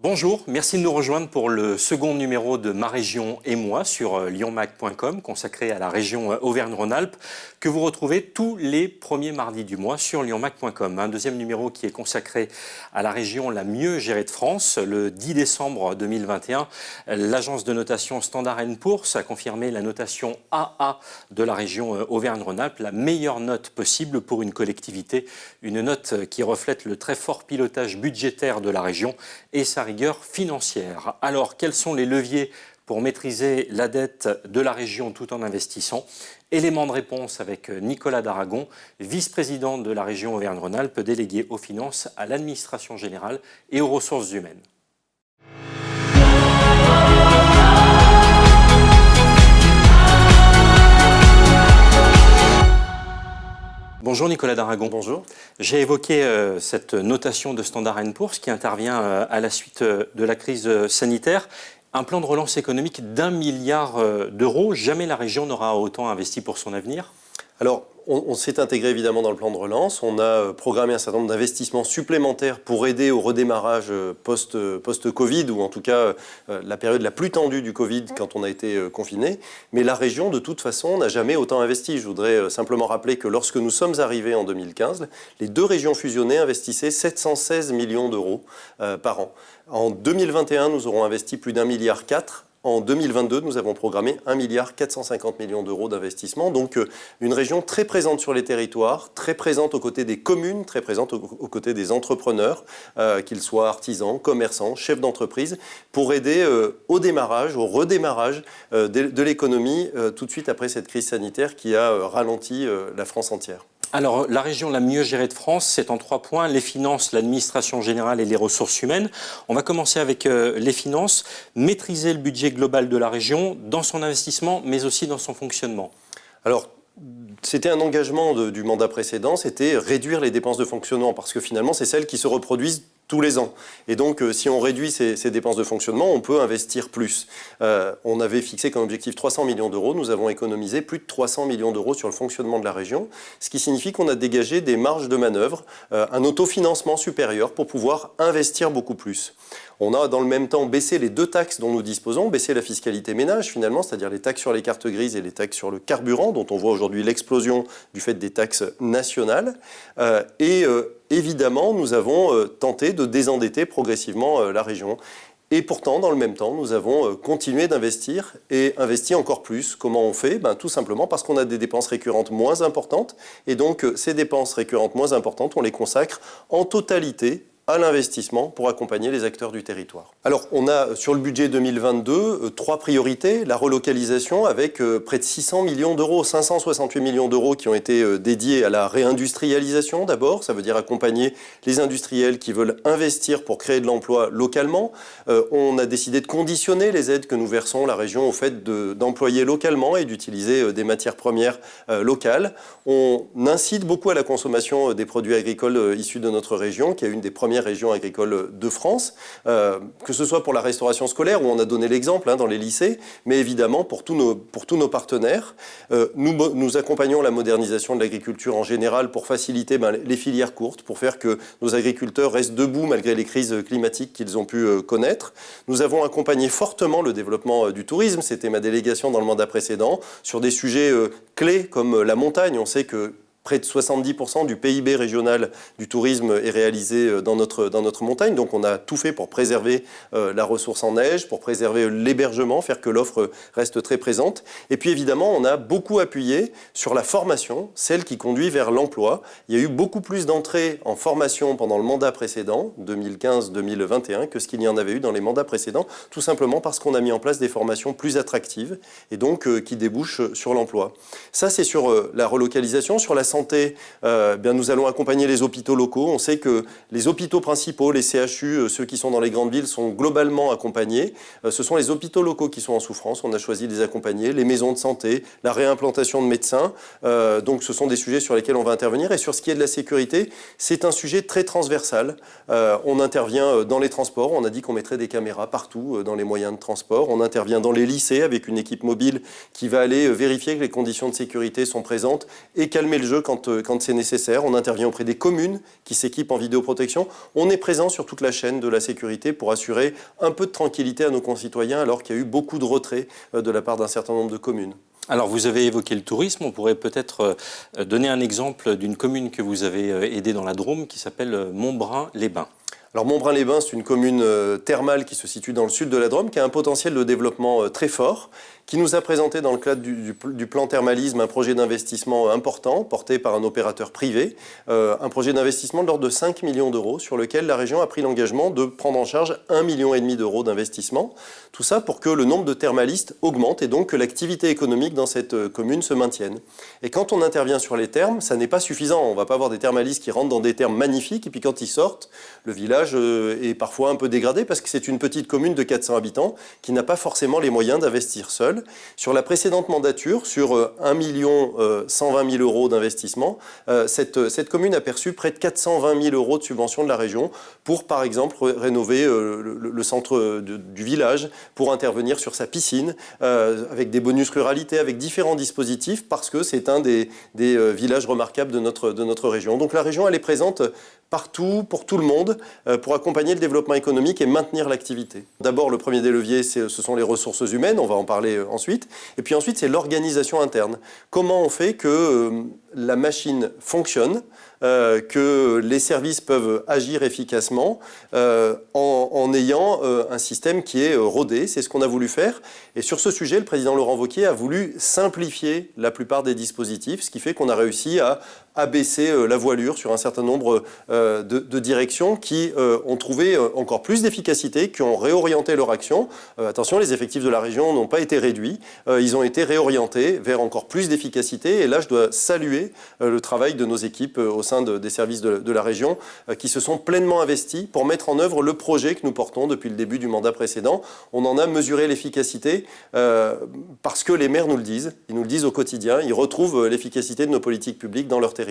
Bonjour, merci de nous rejoindre pour le second numéro de Ma Région et moi sur lyonmac.com consacré à la région Auvergne-Rhône-Alpes que vous retrouvez tous les premiers mardis du mois sur lyonmac.com. Un deuxième numéro qui est consacré à la région la mieux gérée de France. Le 10 décembre 2021, l'agence de notation Standard & Poor's a confirmé la notation AA de la région Auvergne-Rhône-Alpes, la meilleure note possible pour une collectivité, une note qui reflète le très fort pilotage budgétaire de la région et sa rigueur financière. Alors, quels sont les leviers pour maîtriser la dette de la région tout en investissant? Élément de réponse avec Nicolas Daragon, vice-président de la région Auvergne-Rhône-Alpes, délégué aux finances, à l'administration générale et aux ressources humaines. Bonjour Nicolas Daragon. Bonjour. J'ai évoqué cette notation de Standard & Poor's qui intervient à la suite de la crise sanitaire. Un plan de relance économique d'1 milliard d'euros. Jamais la région n'aura autant investi pour son avenir. Alors, on s'est intégré évidemment dans le plan de relance. On a programmé un certain nombre d'investissements supplémentaires pour aider au redémarrage post-Covid, ou en tout cas la période la plus tendue du Covid quand on a été confiné. Mais la région, de toute façon, n'a jamais autant investi. Je voudrais simplement rappeler que lorsque nous sommes arrivés en 2015, les deux régions fusionnées investissaient 716 millions d'euros par an. En 2021, nous aurons investi plus d'1,4 milliard. En 2022, nous avons programmé 1,450 milliard d'euros d'investissement. Donc une région très présente sur les territoires, très présente aux côtés des communes, très présente aux côtés des entrepreneurs, qu'ils soient artisans, commerçants, chefs d'entreprise, pour aider au démarrage, au redémarrage de l'économie tout de suite après cette crise sanitaire qui a ralenti la France entière. Alors, la région la mieux gérée de France, c'est en 3 points, les finances, l'administration générale et les ressources humaines. On va commencer avec les finances, maîtriser le budget global de la région dans son investissement, mais aussi dans son fonctionnement. Alors, c'était un engagement du mandat précédent, c'était réduire les dépenses de fonctionnement, parce que finalement, c'est celles qui se reproduisent tous les ans. Et donc, si on réduit ces dépenses de fonctionnement, on peut investir plus. On avait fixé comme objectif 300 millions d'euros. Nous avons économisé plus de 300 millions d'euros sur le fonctionnement de la région, ce qui signifie qu'on a dégagé des marges de manœuvre, un autofinancement supérieur pour pouvoir investir beaucoup plus. On a dans le même temps baissé les 2 taxes dont nous disposons, baissé la fiscalité ménage finalement, c'est-à-dire les taxes sur les cartes grises et les taxes sur le carburant, dont on voit aujourd'hui l'explosion du fait des taxes nationales. Évidemment, nous avons tenté de désendetter progressivement la région. Et pourtant, dans le même temps, nous avons continué d'investir et investi encore plus. Comment on fait? Tout simplement parce qu'on a des dépenses récurrentes moins importantes. Et donc, ces dépenses récurrentes moins importantes, on les consacre en totalité à l'investissement pour accompagner les acteurs du territoire. Alors, on a sur le budget 2022 3 priorités. La relocalisation avec près de 600 millions d'euros, 568 millions d'euros qui ont été dédiés à la réindustrialisation d'abord. Ça veut dire accompagner les industriels qui veulent investir pour créer de l'emploi localement. On a décidé de conditionner les aides que nous versons la région au fait d'employer localement et d'utiliser des matières premières locales. On incite beaucoup à la consommation des produits agricoles issus de notre région, qui est une des premières région agricole de France, que ce soit pour la restauration scolaire, où on a donné l'exemple dans les lycées, mais évidemment pour tous nos partenaires. Nous accompagnons la modernisation de l'agriculture en général pour faciliter les filières courtes, pour faire que nos agriculteurs restent debout malgré les crises climatiques qu'ils ont pu connaître. Nous avons accompagné fortement le développement du tourisme, c'était ma délégation dans le mandat précédent, sur des sujets clés comme la montagne. On sait que près de 70% du PIB régional du tourisme est réalisé dans notre montagne. Donc on a tout fait pour préserver la ressource en neige, pour préserver l'hébergement, faire que l'offre reste très présente. Et puis évidemment, on a beaucoup appuyé sur la formation, celle qui conduit vers l'emploi. Il y a eu beaucoup plus d'entrées en formation pendant le mandat précédent, 2015-2021, que ce qu'il y en avait eu dans les mandats précédents, tout simplement parce qu'on a mis en place des formations plus attractives et donc qui débouchent sur l'emploi. Ça, c'est sur la relocalisation. Sur la santé, nous allons accompagner les hôpitaux locaux. On sait que les hôpitaux principaux, les CHU, ceux qui sont dans les grandes villes, sont globalement accompagnés. Ce sont les hôpitaux locaux qui sont en souffrance. On a choisi de les accompagner. Les maisons de santé, la réimplantation de médecins. Donc ce sont des sujets sur lesquels on va intervenir. Et sur ce qui est de la sécurité, c'est un sujet très transversal. On intervient dans les transports. On a dit qu'on mettrait des caméras partout dans les moyens de transport. On intervient dans les lycées avec une équipe mobile qui va aller vérifier que les conditions de sécurité sont présentes et calmer le jeu quand c'est nécessaire. On intervient auprès des communes qui s'équipent en vidéoprotection. On est présent sur toute la chaîne de la sécurité pour assurer un peu de tranquillité à nos concitoyens alors qu'il y a eu beaucoup de retraits de la part d'un certain nombre de communes. Alors, vous avez évoqué le tourisme. On pourrait peut-être donner un exemple d'une commune que vous avez aidée dans la Drôme qui s'appelle Montbrun-les-Bains. Alors Montbrun-les-Bains, c'est une commune thermale qui se situe dans le sud de la Drôme, qui a un potentiel de développement très fort, qui nous a présenté dans le cadre du plan thermalisme un projet d'investissement important porté par un opérateur privé, un projet d'investissement de l'ordre de 5 millions d'euros sur lequel la région a pris l'engagement de prendre en charge 1,5 million d'euros d'investissement. Tout ça pour que le nombre de thermalistes augmente et donc que l'activité économique dans cette commune se maintienne. Et quand on intervient sur les thermes, ça n'est pas suffisant. On ne va pas avoir des thermalistes qui rentrent dans des thermes magnifiques et puis quand ils sortent, le village est parfois un peu dégradé parce que c'est une petite commune de 400 habitants qui n'a pas forcément les moyens d'investir seule. Sur la précédente mandature, sur 1 120 000 euros d'investissement, cette commune a perçu près de 420 000 euros de subventions de la région pour, par exemple, rénover le centre du village, pour intervenir sur sa piscine, avec des bonus ruralité, avec différents dispositifs, parce que c'est un des villages remarquables de notre région. Donc la région, elle est présente partout, pour tout le monde, pour accompagner le développement économique et maintenir l'activité. D'abord, le premier des leviers, ce sont les ressources humaines, on va en parler ensuite. Et puis ensuite, c'est l'organisation interne. Comment on fait que la machine fonctionne, que les services peuvent agir efficacement en ayant un système qui est rodé. C'est ce qu'on a voulu faire. Et sur ce sujet, le président Laurent Wauquiez a voulu simplifier la plupart des dispositifs, ce qui fait qu'on a réussi à abaisser la voilure sur un certain nombre de directions qui ont trouvé encore plus d'efficacité, qui ont réorienté leur action. Attention, les effectifs de la région n'ont pas été réduits, ils ont été réorientés vers encore plus d'efficacité. Et là, je dois saluer le travail de nos équipes au sein des services de la région qui se sont pleinement investis pour mettre en œuvre le projet que nous portons depuis le début du mandat précédent. On en a mesuré l'efficacité parce que les maires nous le disent, ils nous le disent au quotidien, ils retrouvent l'efficacité de nos politiques publiques dans leur territoire.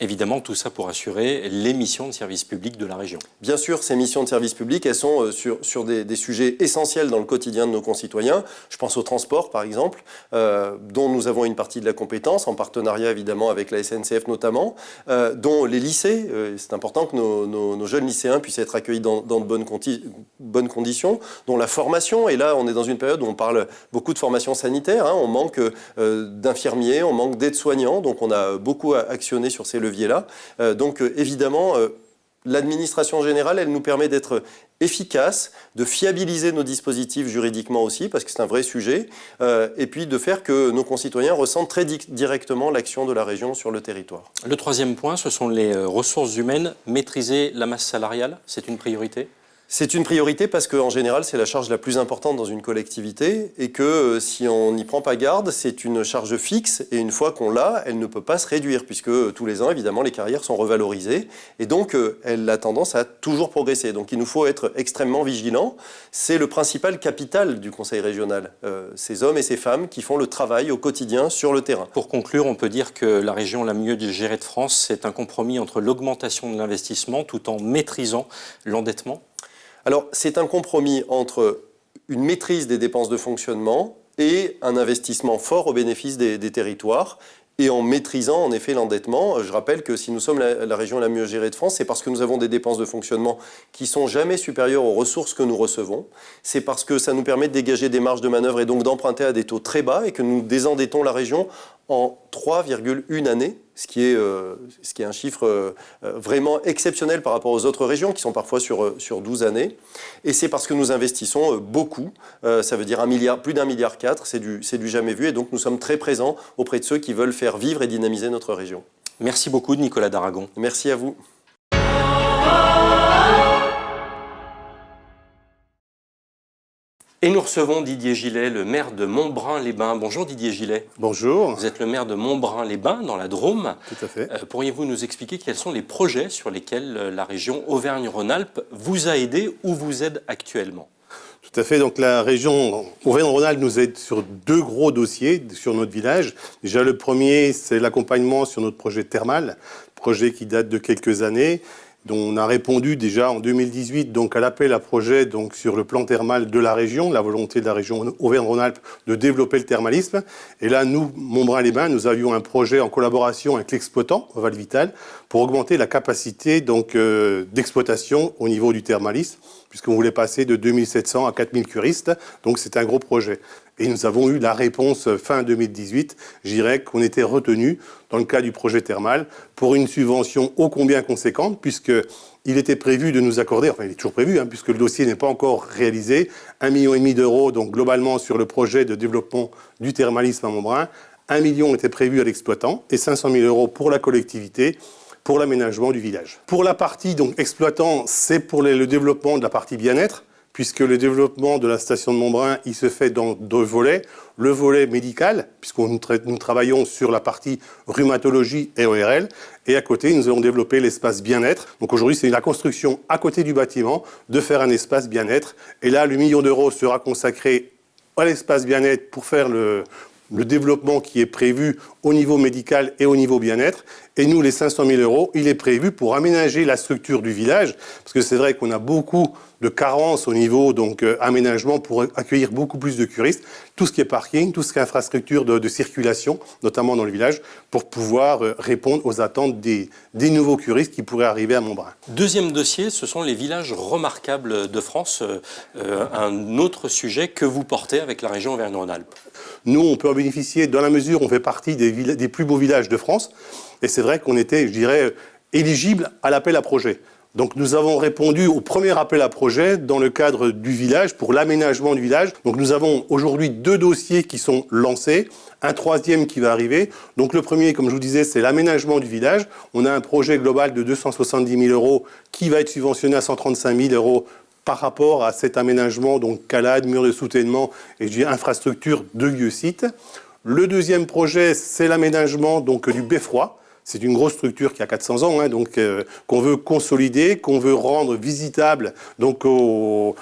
Évidemment, tout ça pour assurer les missions de service public de la région. Bien sûr, ces missions de service public, elles sont sur des sujets essentiels dans le quotidien de nos concitoyens. Je pense au transport, par exemple, dont nous avons une partie de la compétence, en partenariat évidemment avec la SNCF notamment, dont les lycées, c'est important que nos jeunes lycéens puissent être accueillis dans de bonnes conditions, dont la formation, et là on est dans une période où on parle beaucoup de formation sanitaire, on manque d'infirmiers, on manque d'aides-soignants, donc on a beaucoup actionné sur ces leviers-là. Donc évidemment, l'administration générale, elle nous permet d'être efficace, de fiabiliser nos dispositifs juridiquement aussi, parce que c'est un vrai sujet, et puis de faire que nos concitoyens ressentent très directement l'action de la région sur le territoire. Le troisième point, ce sont les ressources humaines. Maîtriser la masse salariale, c'est une priorité ? C'est une priorité parce qu'en général, c'est la charge la plus importante dans une collectivité et que si on n'y prend pas garde, c'est une charge fixe et une fois qu'on l'a, elle ne peut pas se réduire puisque tous les ans, évidemment, les carrières sont revalorisées et donc elle a tendance à toujours progresser. Donc il nous faut être extrêmement vigilants. C'est le principal capital du Conseil régional, ces hommes et ces femmes qui font le travail au quotidien sur le terrain. Pour conclure, on peut dire que la région la mieux gérée de France, c'est un compromis entre l'augmentation de l'investissement tout en maîtrisant l'endettement. Alors, c'est un compromis entre une maîtrise des dépenses de fonctionnement et un investissement fort au bénéfice des territoires et en maîtrisant en effet l'endettement. Je rappelle que si nous sommes la région la mieux gérée de France, c'est parce que nous avons des dépenses de fonctionnement qui sont jamais supérieures aux ressources que nous recevons. C'est parce que ça nous permet de dégager des marges de manœuvre et donc d'emprunter à des taux très bas et que nous désendettons la région en 3,1 années, ce qui est un chiffre vraiment exceptionnel par rapport aux autres régions qui sont parfois sur 12 années. Et c'est parce que nous investissons beaucoup, ça veut dire plus d'1,4 milliard, c'est du jamais vu. Et donc nous sommes très présents auprès de ceux qui veulent faire vivre et dynamiser notre région. Merci beaucoup Nicolas Daragon. Merci à vous. Et nous recevons Didier Gillet, le maire de Montbrun-les-Bains. Bonjour Didier Gillet. Bonjour. Vous êtes le maire de Montbrun-les-Bains, dans la Drôme. Tout à fait. Pourriez-vous nous expliquer quels sont les projets sur lesquels la région Auvergne-Rhône-Alpes vous a aidé ou vous aide actuellement ? Tout à fait. Donc la région Auvergne-Rhône-Alpes nous aide sur 2 gros dossiers sur notre village. Déjà le premier, c'est l'accompagnement sur notre projet thermal, projet qui date de quelques années. dont on a répondu déjà en 2018 donc à l'appel à projet donc sur le plan thermal de la région, la volonté de la région Auvergne-Rhône-Alpes de développer le thermalisme. Et là, nous, Montbrun-les-Bains, nous avions un projet en collaboration avec l'exploitant, Valvital, pour augmenter la capacité donc d'exploitation au niveau du thermalisme, puisqu'on voulait passer de 2700 à 4000 curistes. Donc c'est un gros projet. Et nous avons eu la réponse fin 2018, je dirais qu'on était retenu dans le cas du projet thermal pour une subvention ô combien conséquente, puisqu'il était prévu de nous accorder, enfin il est toujours prévu, puisque le dossier n'est pas encore réalisé, 1,5 million d'euros donc globalement sur le projet de développement du thermalisme à Montbrun. 1 million était prévu à l'exploitant et 500 000 euros pour la collectivité, pour l'aménagement du village. Pour la partie donc exploitant, c'est pour le développement de la partie bien-être, puisque le développement de la station de Montbrun, il se fait dans 2 volets. Le volet médical, puisque nous travaillons sur la partie rhumatologie et ORL, et à côté, nous allons développer l'espace bien-être. Donc aujourd'hui, c'est la construction à côté du bâtiment de faire un espace bien-être. Et là, le 1 million d'euros sera consacré à l'espace bien-être pour faire le développement qui est prévu au niveau médical et au niveau bien-être. Et nous, les 500 000 euros, il est prévu pour aménager la structure du village, parce que c'est vrai qu'on a beaucoup de carences au niveau donc aménagement pour accueillir beaucoup plus de curistes, tout ce qui est parking, tout ce qui est infrastructure de circulation, notamment dans le village, pour pouvoir répondre aux attentes des nouveaux curistes qui pourraient arriver à Montbrun. Deuxième dossier, ce sont les villages remarquables de France, un autre sujet que vous portez avec la région Auvergne-Rhône-Alpes. Nous, on peut en bénéficier dans la mesure où on fait partie des plus beaux villages de France. Et c'est vrai qu'on était, je dirais, éligible à l'appel à projet. Donc nous avons répondu au premier appel à projet dans le cadre du village, pour l'aménagement du village. Donc nous avons aujourd'hui 2 dossiers qui sont lancés, un 3e qui va arriver. Donc le premier, comme je vous disais, c'est l'aménagement du village. On a un projet global de 270 000 euros qui va être subventionné à 135 000 euros par rapport à cet aménagement, donc calade, mur de soutènement et je dis infrastructure de lieu site. Le deuxième projet, c'est l'aménagement donc du beffroi. C'est une grosse structure qui a 400 ans, donc qu'on veut consolider, qu'on veut rendre visitable donc aux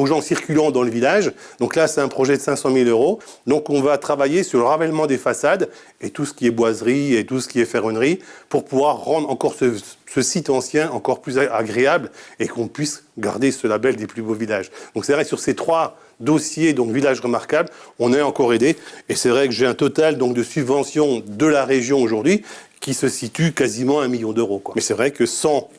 gens circulant dans le village. Donc là, c'est un projet de 500 000 euros. Donc on va travailler sur le ravèlement des façades et tout ce qui est boiserie et tout ce qui est ferronnerie pour pouvoir rendre encore ce site ancien encore plus agréable et qu'on puisse garder ce label des plus beaux villages. Donc c'est vrai que sur ces 3 dossiers, donc village remarquable, on est encore aidé. Et c'est vrai que j'ai un total donc de subventions de la région aujourd'hui qui se situe quasiment à 1 million d'euros. Mais c'est vrai que sans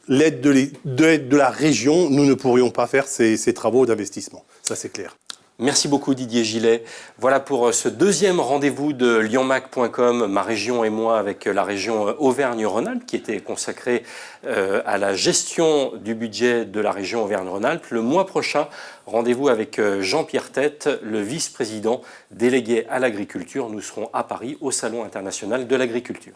l'aide de la région, nous ne pourrions pas faire ces travaux d'investissement. Ça, c'est clair. Merci beaucoup Didier Gillet. Voilà pour ce deuxième rendez-vous de lyonmac.com, ma région et moi, avec la région Auvergne-Rhône-Alpes, qui était consacrée à la gestion du budget de la région Auvergne-Rhône-Alpes. Le mois prochain, rendez-vous avec Jean-Pierre Tête, le vice-président délégué à l'agriculture. Nous serons à Paris au Salon international de l'agriculture.